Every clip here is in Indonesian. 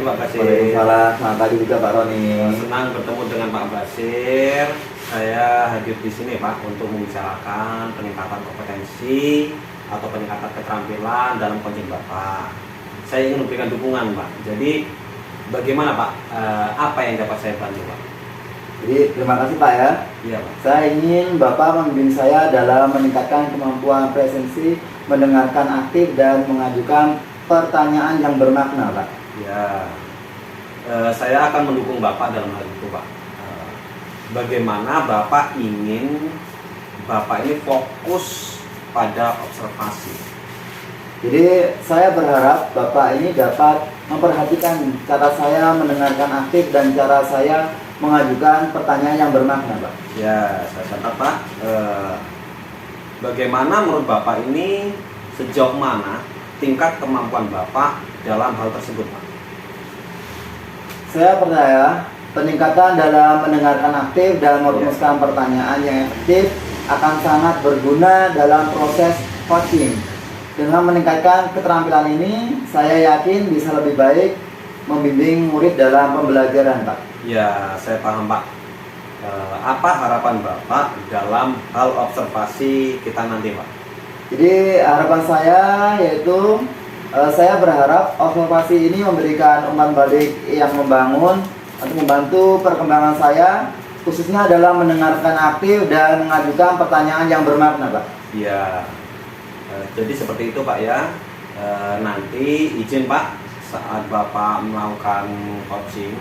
Pak Basir. Waalaikumsalam. Selamat pagi juga Pak Roni. Senang bertemu dengan Pak Basir. Saya hadir di sini Pak untuk membicarakan peningkatan kompetensi atau peningkatan keterampilan dalam coaching Bapak. Saya ingin memberikan dukungan Pak. Jadi bagaimana Pak? Apa yang dapat saya bantu Pak? Jadi terima kasih Pak ya. Iya Pak. Saya ingin Bapak membimbing saya dalam meningkatkan kemampuan presensi, mendengarkan aktif dan mengajukan pertanyaan yang bermakna Pak. Ya, saya akan mendukung Bapak dalam hal itu Pak. Bagaimana Bapak ingin Bapak ini fokus pada observasi. Jadi saya berharap Bapak ini dapat memperhatikan cara saya mendengarkan aktif dan cara saya mengajukan pertanyaan yang bermakna Pak. Ya, saya catat Pak. Bagaimana menurut Bapak ini sejauh mana tingkat kemampuan Bapak dalam hal tersebut Pak? Saya percaya peningkatan dalam mendengarkan aktif dan merumuskan pertanyaan yang efektif akan sangat berguna dalam proses coaching. Dengan meningkatkan keterampilan ini, saya yakin bisa lebih baik membimbing murid dalam pembelajaran, Pak. Ya, saya paham Pak. Apa harapan Bapak dalam hal observasi kita nanti Pak? Jadi harapan saya yaitu saya berharap observasi ini memberikan umpan balik yang membangun untuk membantu perkembangan saya, khususnya dalam mendengarkan aktif dan mengajukan pertanyaan yang bermakna, Pak. Ya, jadi seperti itu Pak ya. Nanti izin Pak, saat Bapak melakukan coaching,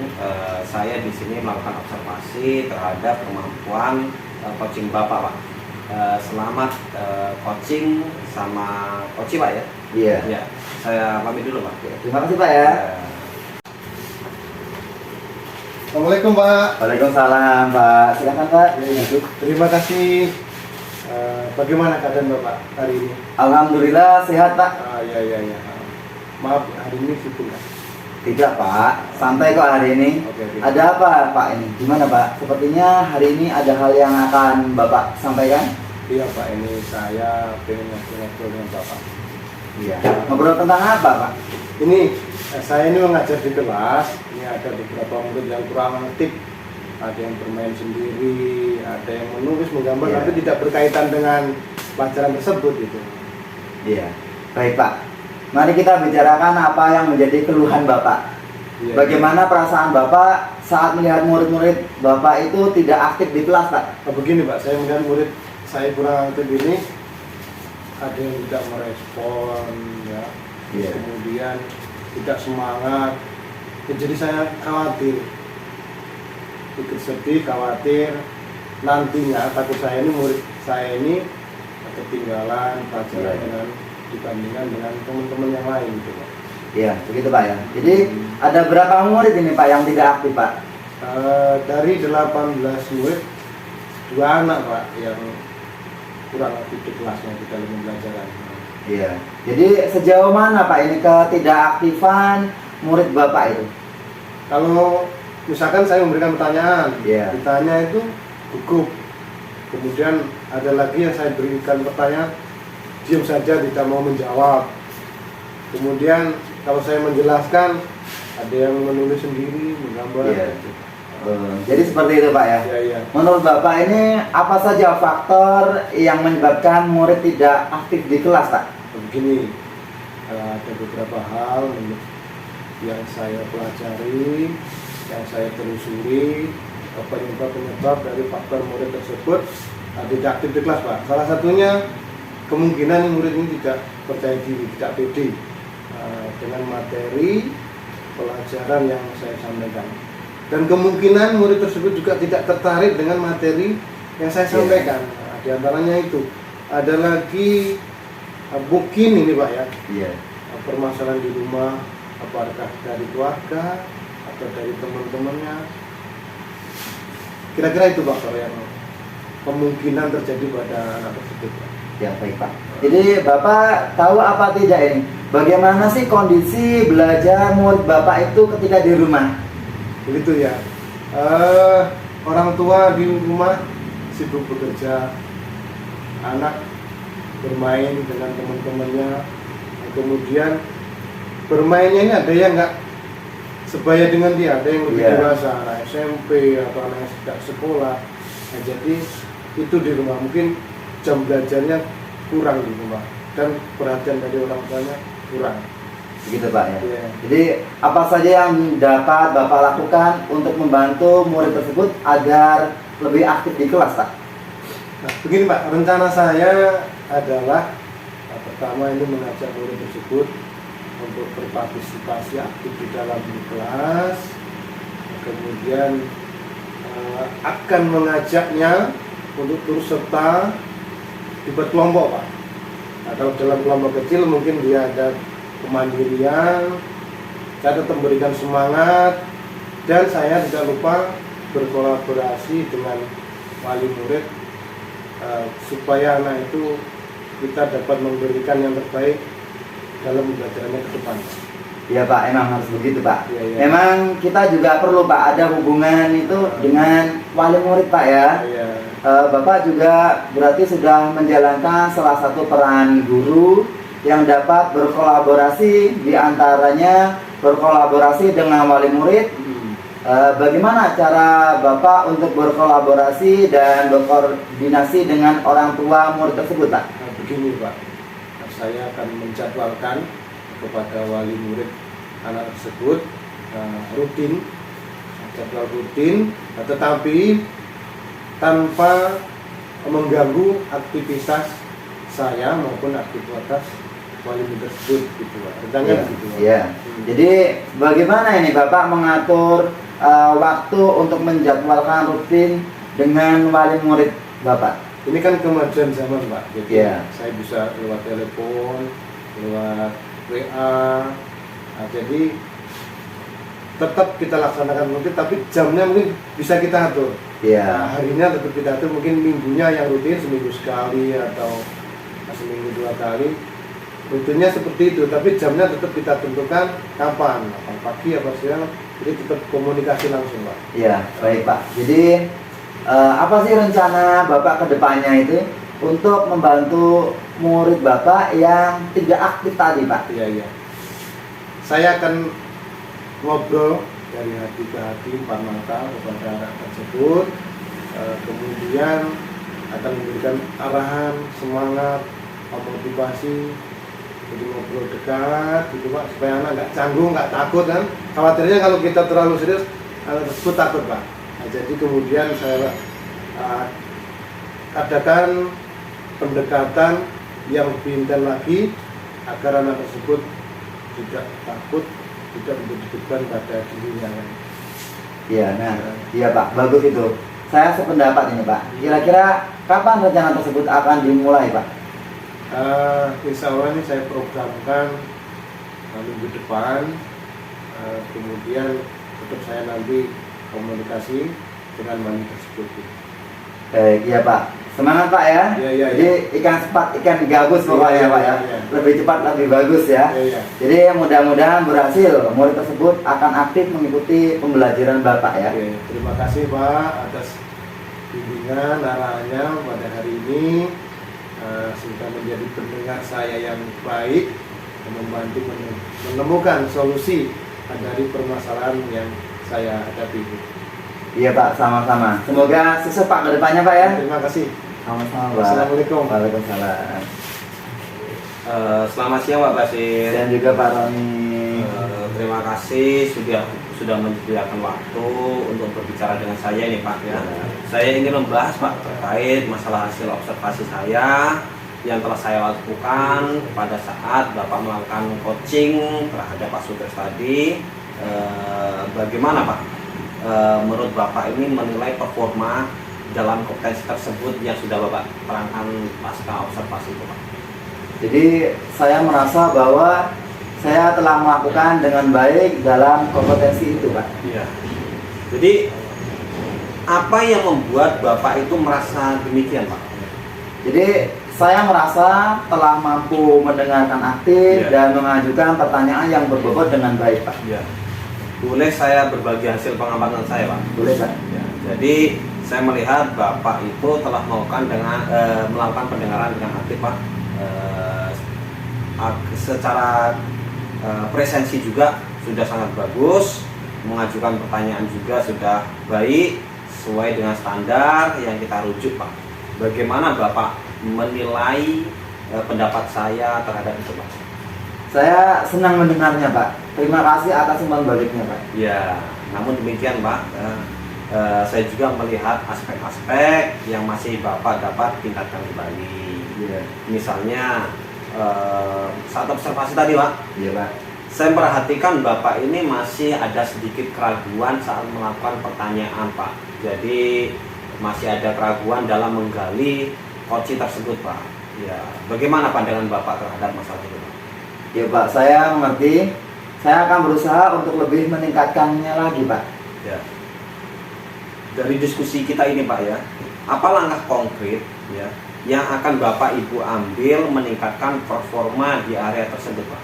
saya di sini melakukan observasi terhadap kemampuan coaching Bapak Pak. Selamat coaching sama coach Pak ya. Iya. Ya, saya pamit dulu Pak. Terima kasih Pak ya. Assalamualaikum Pak. Waalaikumsalam Pak. Silakan Pak. Terima kasih. Bagaimana keadaan Bapak hari ini? Alhamdulillah sehat Pak. Ya. Maaf hari ini sibuk nggak? Tidak Pak, santai kok hari ini. Oke. Ada apa Pak ini? Gimana Pak? Sepertinya hari ini ada hal yang akan Bapak sampaikan. Iya Pak, ini saya pengen ngobrol dengan Bapak. Iya. Ngobrol tentang apa Pak? Ini saya ini mengajar di kelas. Ini ada beberapa murid yang kurang aktif. Ada yang bermain sendiri, ada yang menulis, menggambar, Iya. tapi tidak berkaitan dengan pelajaran tersebut gitu. Iya. Baik Pak. Mari kita bicarakan apa yang menjadi keluhan Bapak. Iya. Bagaimana perasaan Bapak saat melihat murid-murid Bapak itu tidak aktif di kelas Pak? Begini Pak, saya melihat murid saya kurang aktif ini, ada yang tidak merespon, ya. Iya. Kemudian tidak semangat. Jadi saya khawatir, ikut sedih, khawatir nantinya takut saya ini murid saya ini ketinggalan pelajaran dengan dibandingkan dengan teman-teman yang lain gitu Pak. Iya, begitu Pak ya. Jadi ada berapa murid ini Pak yang tidak aktif Pak? Dari 18 murid, 2 anak Pak yang kurang aktif di kelasnya di dalam pembelajaran. Iya. Jadi sejauh mana Pak ini ketidakaktifan murid Bapak itu? Kalau misalkan saya memberikan pertanyaan, Iya. ditanya itu gugup. Kemudian ada lagi yang saya berikan pertanyaan, diam saja tidak mau menjawab. Kemudian kalau saya menjelaskan, ada yang menulis sendiri, menggambar. Iya. Jadi seperti itu Pak ya. Iya. Menurut Bapak ini apa saja faktor yang menyebabkan murid tidak aktif di kelas Pak? Begini, ada beberapa hal yang saya pelajari, yang saya telusuri, penyebab dari faktor murid tersebut tidak aktif di kelas Pak. Salah satunya kemungkinan murid ini tidak percaya diri, tidak pede dengan materi pelajaran yang saya sampaikan. Dan kemungkinan murid tersebut juga tidak tertarik dengan materi yang saya sampaikan. Nah, di antaranya itu. Ada lagi mungkin ini Pak ya, Iya. permasalahan di rumah, apakah dari keluarga atau dari teman-temannya. Kira-kira itu faktor yang kemungkinan terjadi pada anak tersebut. Ya baik Pak. Jadi Bapak tahu apa tidak ini? Bagaimana sih kondisi belajar murid Bapak itu ketika di rumah? Begitu ya. Orang tua di rumah sibuk bekerja, anak bermain dengan teman-temannya, kemudian bermainnya ini ada yang nggak sebaya dengan dia. Ada yang lebih Iya. dewasa, anak SMP atau anak yang sedang sekolah. Nah, jadi itu di rumah mungkin jam belajarnya kurang di rumah dan perhatian dari orang tuanya kurang. Begitu Pak ya. Iya. Jadi apa saja yang dapat Bapak lakukan untuk membantu murid tersebut agar lebih aktif di kelas Pak? Nah, begini Pak, rencana saya adalah pertama ini mengajak murid tersebut untuk berpartisipasi aktif di dalam kelas, kemudian akan mengajaknya untuk turut serta dibuat kelompok Pak. Nah, kalau dalam kelompok kecil mungkin dia ada kemandirian, saya tetap memberikan semangat, dan saya tidak lupa berkolaborasi dengan wali murid supaya anak itu kita dapat memberikan yang terbaik dalam pembelajarannya ke depan. Iya Pak, emang harus begitu Pak. Iya, iya. Memang kita juga perlu Pak ada hubungan itu dengan wali murid Pak ya. Iya. Bapak juga berarti sudah menjalankan salah satu peran guru yang dapat berkolaborasi, diantaranya berkolaborasi dengan wali murid. Bagaimana cara Bapak untuk berkolaborasi dan berkoordinasi dengan orang tua murid tersebut Pak? Nah, begini Pak, saya akan menjadwalkan kepada wali murid anak tersebut rutin, jadwal rutin, tetapi tanpa mengganggu aktivitas saya maupun aktivitas wali murid tersebut gitu Pak. Rencana gitu Pak. Iya. Jadi bagaimana ini Bapak mengatur waktu untuk menjadwalkan rutin dengan wali murid Bapak? Ini kan kemajuan zaman Pak, jadi Iya. saya bisa lewat telepon, lewat WA, nah, jadi tetap kita laksanakan rutin, tapi jamnya mungkin bisa kita atur. Iya. Nah, harinya tetap kita atur, mungkin minggunya yang rutin seminggu sekali atau seminggu 2 kali. Rutinnya seperti itu, tapi jamnya tetap kita tentukan kapan pagi apa siang, jadi tetap komunikasi langsung Pak. Iya, baik Pak. Jadi apa sih rencana Bapak ke depannya itu untuk membantu murid Bapak yang tidak aktif tadi Pak? Iya, iya. Saya akan ngobrol dari hati ke hati, empat mata kepada anak tersebut, kemudian akan memberikan arahan, semangat, motivasi, jadi ngobrol dekat gitu Pak, supaya anak nggak canggung, nggak takut kan. Khawatirnya kalau kita terlalu serius, anak tersebut takut Pak. Nah, jadi kemudian saya adakan pendekatan yang lebih intens lagi agar anak tersebut tidak takut, tidak menjadi beban pada dirinya. Iya, nah, iya Pak, bagus itu. Saya sependapat ini Pak. Kira-kira kapan rencana tersebut akan dimulai Pak? Insya Allah ini saya programkan minggu depan, kemudian tetap saya nanti komunikasi dengan wali tersebut. Iya Pak, semangat Pak ya. Iya. Jadi ikan cepat, ikan gabus pokoknya Iya, Pak ya. iya. Lebih cepat, lebih bagus ya. Iya. Jadi mudah-mudahan berhasil. Murid tersebut akan aktif mengikuti pembelajaran Bapak ya. Oke, terima kasih Pak atas bimbingan arahannya pada hari ini, sudah menjadi pendengar saya yang baik dan membantu menemukan solusi dari permasalahan yang saya hadapi. Iya Pak, sama-sama. Semoga sukses Pak ke depannya Pak ya. Terima kasih. Sama-sama Pak. Assalamualaikum. Waalaikumsalam. Selamat siang Pak Basir. Dan juga Pak Roni. Terima kasih sudah menyediakan waktu untuk berbicara dengan saya nih Pak ya. Saya ingin membahas Pak terkait masalah hasil observasi saya yang telah saya lakukan pada saat Bapak melakukan coaching terhadap Pak Sutris tadi. Bagaimana Pak menurut Bapak ini menilai performa dalam kompetensi tersebut yang sudah Bapak terangkan pasca observasi itu Pak? Jadi saya merasa bahwa saya telah melakukan dengan baik dalam kompetensi itu Pak. Iya. Jadi apa yang membuat Bapak itu merasa demikian Pak? Jadi saya merasa telah mampu mendengarkan aktif dan mengajukan pertanyaan yang berbobot dengan baik Pak. Iya. Boleh saya berbagi hasil pengamatan saya Pak? Boleh Pak. Ya, jadi saya melihat Bapak itu telah melakukan pendengaran dengan aktif Pak. Secara presensi juga sudah sangat bagus. mengajukan pertanyaan juga sudah baik, sesuai dengan standar yang kita rujuk Pak. Bagaimana Bapak menilai pendapat saya terhadap itu Pak? Saya senang mendengarnya Pak. Terima kasih atas umpan baliknya Pak. Ya, namun demikian Pak, saya juga melihat aspek-aspek yang masih Bapak dapat tingkatkan kembali. Iya. Misalnya saat observasi tadi Pak, Iya Pak. saya perhatikan Bapak ini masih ada sedikit keraguan saat melakukan pertanyaan Pak. Jadi masih ada keraguan dalam menggali koci tersebut Pak. Ya, bagaimana pandangan Bapak terhadap masalah itu Pak? Ya Pak, saya mengerti. Saya akan berusaha untuk lebih meningkatkannya lagi Pak. Ya. Dari diskusi kita ini Pak ya, apa langkah konkret ya yang akan Bapak Ibu ambil meningkatkan performa di area tersebut Pak?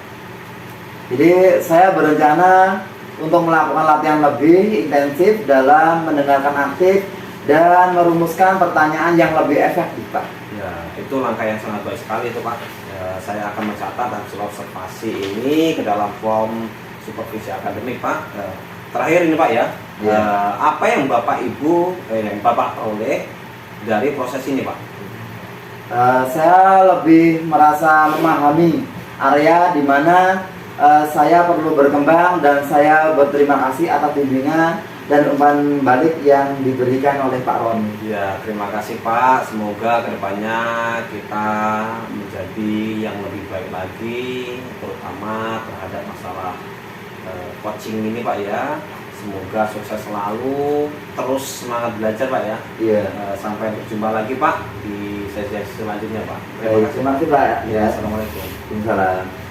Jadi saya berencana untuk melakukan latihan lebih intensif dalam mendengarkan aktif dan merumuskan pertanyaan yang lebih efektif Pak. Ya, itu langkah yang sangat baik sekali itu Pak. Ya, saya akan mencatat hasil observasi ini ke dalam form supervisi akademik Pak. Ya, terakhir ini Pak ya, Ya. apa yang Bapak Ibu yang Bapak peroleh dari proses ini Pak? Saya lebih merasa memahami area di mana saya perlu berkembang, dan saya berterima kasih atas bimbingan dan umpan balik yang diberikan oleh Pak Roni. Ya, terima kasih Pak. Semoga kedepannya kita menjadi yang lebih baik lagi, terutama terhadap masalah coaching ini Pak ya. Semoga sukses selalu, terus semangat belajar Pak ya. Iya. Sampai berjumpa lagi Pak di sesi selanjutnya Pak. Terima kasih Pak. Ya, assalamualaikum. Waalaikumsalam.